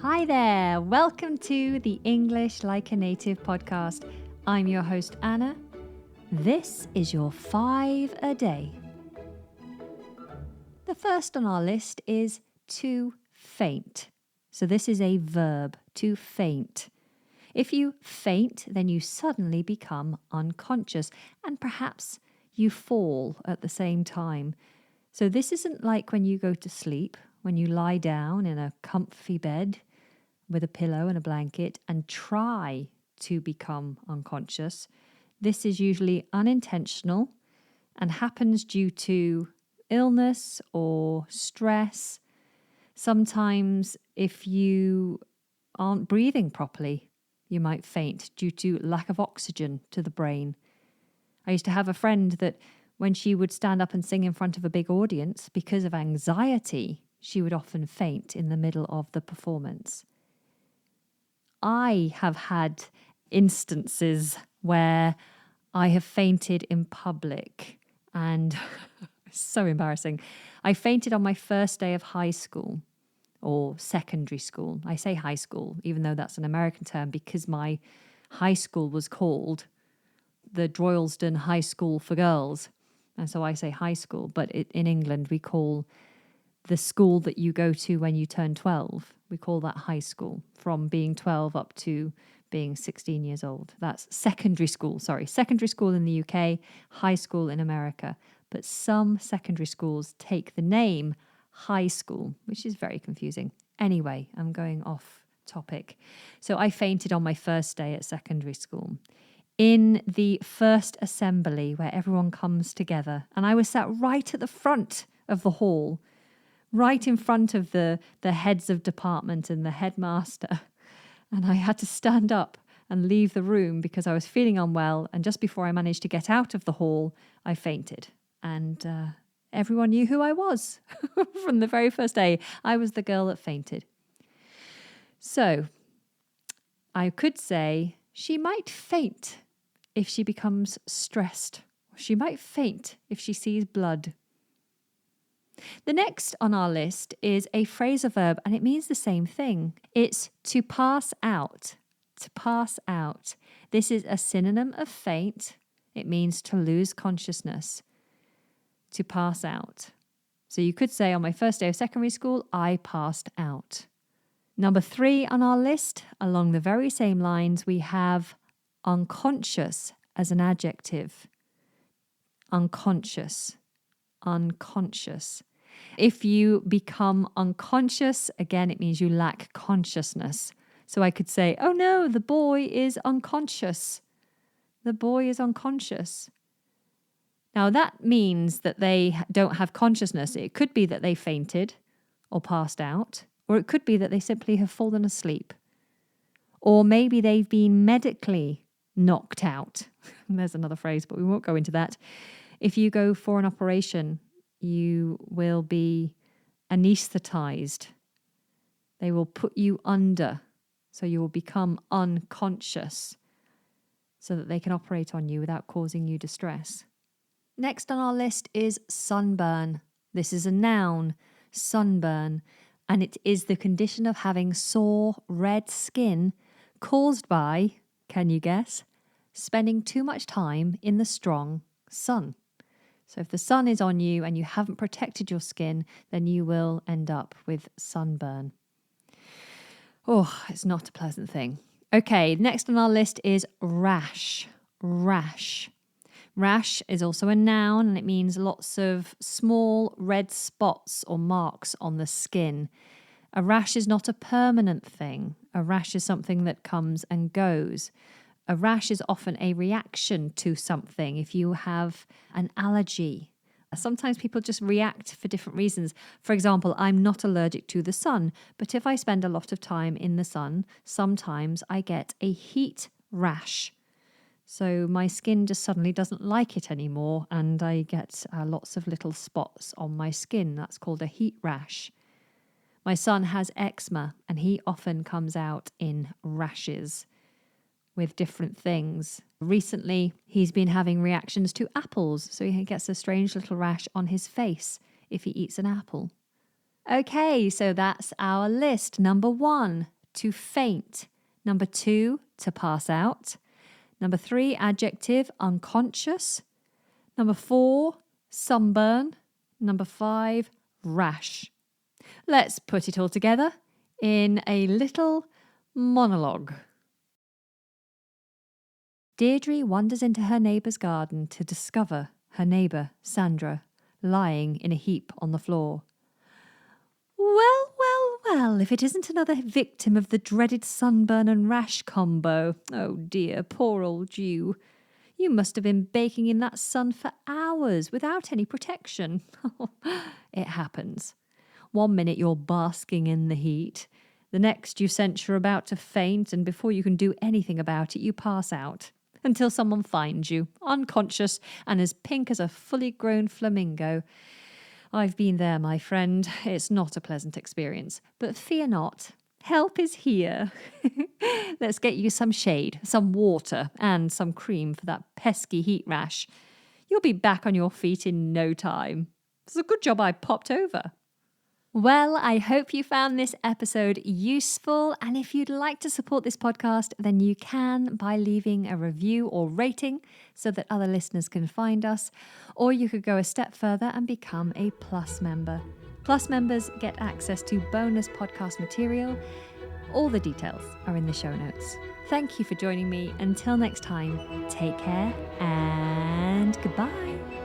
Hi there, welcome to the English Like a Native podcast. I'm your host Anna. This is your 5 a day. The first on our list is to faint. So this is a verb, to faint. If you faint, then you suddenly become unconscious and perhaps you fall at the same time. So this isn't like when you go to sleep, when you lie down in a comfy bed with a pillow and a blanket and try to become unconscious. This is usually unintentional and happens due to illness or stress. Sometimes if you aren't breathing properly, you might faint due to lack of oxygen to the brain. I used to have a friend that when she would stand up and sing in front of a big audience, because of anxiety, she would often faint in the middle of the performance. I have had instances where I have fainted in public, and it's so embarrassing. I fainted on my first day of high school or secondary school. I say high school, even though that's an American term, because my high school was called the Droylsden High School for Girls. And so I say high school, but in England we call the school that you go to when you turn 12, we call that high school, from being 12 up to being 16 years old. That's secondary school in the UK, high school in America. But some secondary schools take the name high school, which is very confusing. Anyway, I'm going off topic. So I fainted on my first day at secondary school in the first assembly where everyone comes together. And I was sat right at the front of the hall, right in front of the heads of department and the headmaster. And I had to stand up and leave the room because I was feeling unwell. And just before I managed to get out of the hall, I fainted. And everyone knew who I was from the very first day. I was the girl that fainted. So I could say she might faint if she becomes stressed. She might faint if she sees blood. The next on our list is a phrasal verb, and it means the same thing. It's to pass out. To pass out. This is a synonym of faint. It means to lose consciousness. To pass out. So you could say on my first day of secondary school, I passed out. Number 3 on our list, along the very same lines, we have unconscious as an adjective. Unconscious. Unconscious. If you become unconscious, again, it means you lack consciousness. So I could say, oh no, the boy is unconscious. The boy is unconscious. Now that means that they don't have consciousness. It could be that they fainted or passed out, or it could be that they simply have fallen asleep. Or maybe they've been medically knocked out. There's another phrase, but we won't go into that. If you go for an operation, you will be anesthetized. They will put you under, so you will become unconscious so that they can operate on you without causing you distress. Next on our list is sunburn. This is a noun, sunburn, and it is the condition of having sore, red skin caused by, can you guess, spending too much time in the strong sun. So if the sun is on you and you haven't protected your skin, then you will end up with sunburn. Oh, it's not a pleasant thing. Okay, next on our list is rash. Rash. Rash is also a noun, and it means lots of small red spots or marks on the skin. A rash is not a permanent thing. A rash is something that comes and goes. A rash is often a reaction to something. If you have an allergy, sometimes people just react for different reasons. For example, I'm not allergic to the sun, but if I spend a lot of time in the sun, sometimes I get a heat rash. So my skin just suddenly doesn't like it anymore, and I get lots of little spots on my skin. That's called a heat rash. My son has eczema, and he often comes out in rashes with different things. Recently, he's been having reactions to apples, so he gets a strange little rash on his face if he eats an apple. Okay, so that's our list. Number 1, to faint. Number 2, to pass out. Number 3, adjective, unconscious. Number 4, sunburn. Number 5, rash. Let's put it all together in a little monologue. Deirdre wanders into her neighbour's garden to discover her neighbour, Sandra, lying in a heap on the floor. Well, well, well, if it isn't another victim of the dreaded sunburn and rash combo. Oh dear, poor old you. You must have been baking in that sun for hours without any protection. It happens. 1 minute you're basking in the heat. The next you sense you're about to faint, and before you can do anything about it, you pass out. Until someone finds you, unconscious and as pink as a fully grown flamingo. I've been there, my friend. It's not a pleasant experience. But fear not. Help is here. Let's get you some shade, some water, and some cream for that pesky heat rash. You'll be back on your feet in no time. It's a good job I popped over. Well, I hope you found this episode useful, and if you'd like to support this podcast, then you can by leaving a review or rating so that other listeners can find us, or you could go a step further and become a Plus member. Plus members get access to bonus podcast material. All the details are in the show notes. Thank you for joining me. Until next time, take care and goodbye.